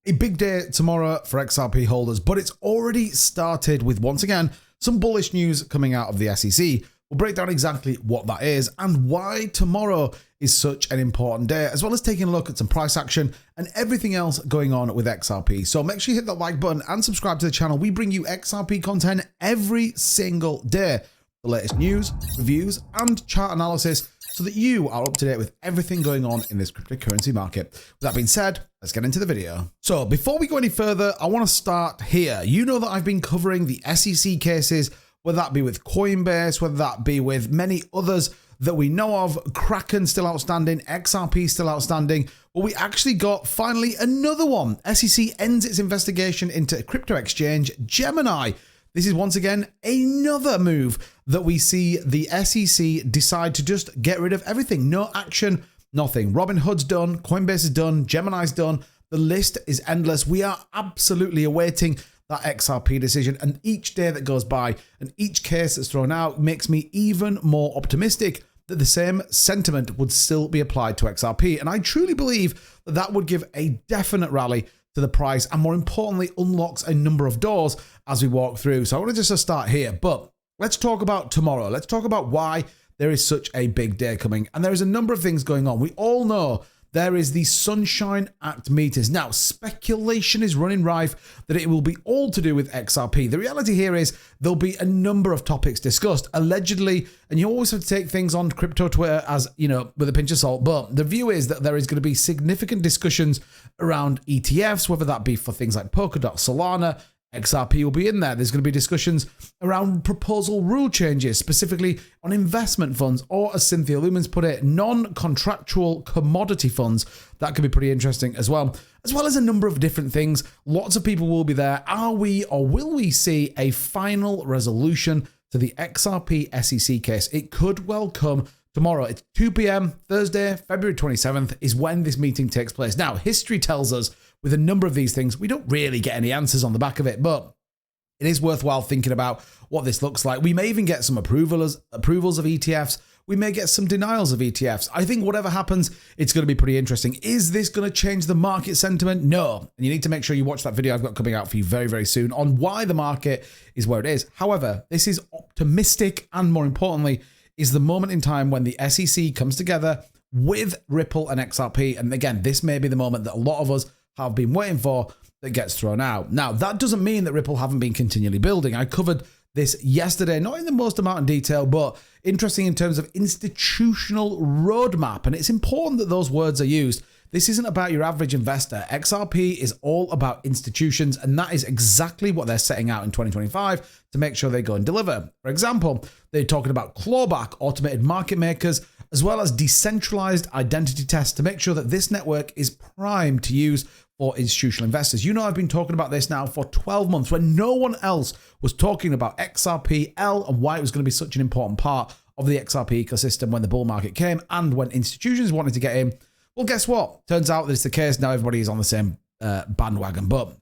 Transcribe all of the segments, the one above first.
A big day tomorrow for XRP holders, but it's already started with, once again, some bullish news coming out of the SEC. We'll break down exactly what that is and why tomorrow is such an important day, as well as taking a look at some price action and everything else going on with XRP. So make sure you hit that like button and subscribe to the channel. We bring you XRP content every single day. The latest news, reviews, and chart analysis so that you are up to date with everything going on in this cryptocurrency market. With that being said, let's get into the video. So before we go any further, I want to start here. You know that I've been covering the SEC cases, whether that be with Coinbase, whether that be with many others that we know of. Kraken still outstanding, XRP still outstanding, but we actually got finally another one. SEC ends its investigation into crypto exchange Gemini. This is once again another move that we see the SEC decide to just get rid of everything. No action, nothing. Robinhood's done, Coinbase is done, Gemini's done. The list is endless. We are absolutely awaiting that XRP decision, and each day that goes by and each case that's thrown out makes me even more optimistic that the same sentiment would still be applied to XRP. And I truly believe that that would give a definite rally to the price and, more importantly, unlocks a number of doors as we walk through. So I want to just start here, but let's talk about tomorrow. Let's talk about why there is such a big day coming. And there is a number of things going on. We all know there is the Sunshine Act meters. Now, speculation is running rife that it will be all to do with XRP. The reality here is there'll be a number of topics discussed, allegedly, and you always have to take things on crypto Twitter as, you know, with a pinch of salt. But the view is that there is going to be significant discussions around ETFs, whether that be for things like Polkadot, Solana. XRP will be in there. There's going to be discussions around proposal rule changes, specifically on investment funds, or as Cynthia Lumens put it, non-contractual commodity funds. That could be pretty interesting as well as a number of different things. Lots of people will be there. Are we, or will we see a final resolution to the XRP SEC case? It could well come tomorrow. It's 2 p.m. Thursday, February 27th is when this meeting takes place. Now, history tells us with a number of these things, we don't really get any answers on the back of it, but it is worthwhile thinking about what this looks like. We may even get some approvals of ETFs. We may get some denials of ETFs. I think whatever happens, it's going to be pretty interesting. Is this going to change the market sentiment? No. And you need to make sure you watch that video I've got coming out for you very, very soon on why the market is where it is. However, this is optimistic, and more importantly, is the moment in time when the SEC comes together with Ripple and XRP. And again, this may be the moment that a lot of us have been waiting for that gets thrown out. Now, that doesn't mean that Ripple haven't been continually building. I covered this yesterday, not in the most amount of detail, but interesting in terms of institutional roadmap. And it's important that those words are used. This isn't about your average investor. XRP is all about institutions, and that is exactly what they're setting out in 2025 to make sure they go and deliver. For example, they're talking about clawback, automated market makers, as well as decentralized identity tests to make sure that this network is primed to use for institutional investors. You know, I've been talking about this now for 12 months when no one else was talking about XRP-L and why it was going to be such an important part of the XRP ecosystem when the bull market came and when institutions wanted to get in. Well, guess what? Turns out that it's the case. Now everybody is on the same bandwagon. But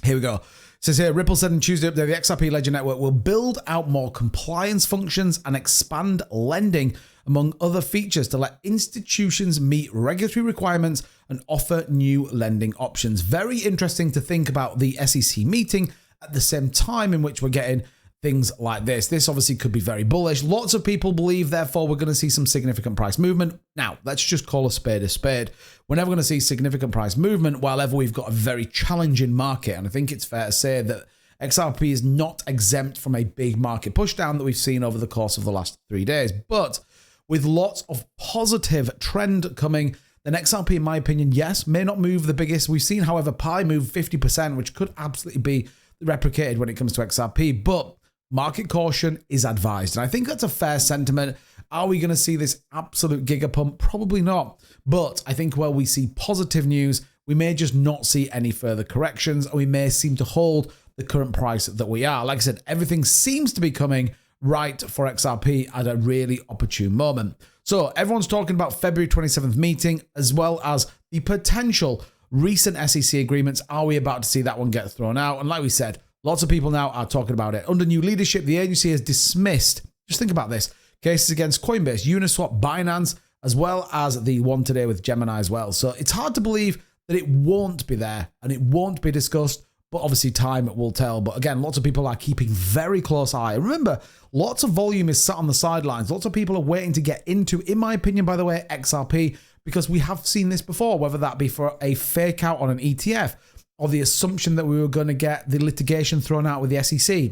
here we go. It says here, Ripple said on Tuesday update, the XRP Ledger Network will build out more compliance functions and expand lending, among other features, to let institutions meet regulatory requirements and offer new lending options. Very interesting to think about the SEC meeting at the same time in which we're getting things like this. This obviously could be very bullish. Lots of people believe, therefore, we're going to see some significant price movement. Now, let's just call a spade a spade. We're never going to see significant price movement while ever we've got a very challenging market. And I think it's fair to say that XRP is not exempt from a big market pushdown that we've seen over the course of the last 3 days. But with lots of positive trend coming, then XRP, in my opinion, yes, may not move the biggest. We've seen, however, Pi move 50%, which could absolutely be replicated when it comes to XRP. But market caution is advised. And I think that's a fair sentiment. Are we going to see this absolute gigapump? Probably not. But I think where we see positive news, we may just not see any further corrections, and we may seem to hold the current price that we are. Like I said, everything seems to be coming right for XRP at a really opportune moment. So everyone's talking about February 27th meeting, as well as the potential recent SEC agreements. Are we about to see that one get thrown out? And like we said, lots of people now are talking about it. Under new leadership, the agency has dismissed, just think about this, cases against Coinbase, Uniswap, Binance, as well as the one today with Gemini as well. So it's hard to believe that it won't be there and it won't be discussed. But obviously time will tell. But again, lots of people are keeping very close eye. Remember, lots of volume is sat on the sidelines. Lots of people are waiting to get into, in my opinion, by the way, XRP, because we have seen this before, whether that be for a fake out on an ETF or the assumption that we were going to get the litigation thrown out with the SEC.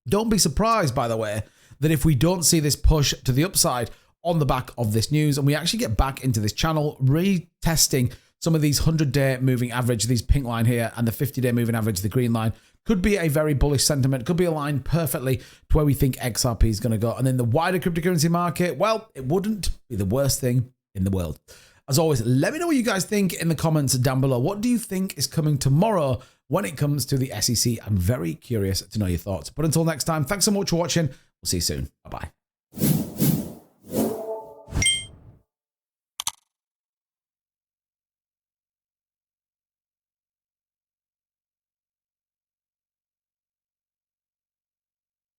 Don't be surprised, by the way, that if we don't see this push to the upside on the back of this news and we actually get back into this channel, retesting some of these 100-day moving average, these pink line here, and the 50-day moving average, the green line, could be a very bullish sentiment, could be aligned perfectly to where we think XRP is going to go. And then the wider cryptocurrency market, well, it wouldn't be the worst thing in the world. As always, let me know what you guys think in the comments down below. What do you think is coming tomorrow when it comes to the SEC? I'm very curious to know your thoughts. But until next time, thanks so much for watching. We'll see you soon. Bye-bye.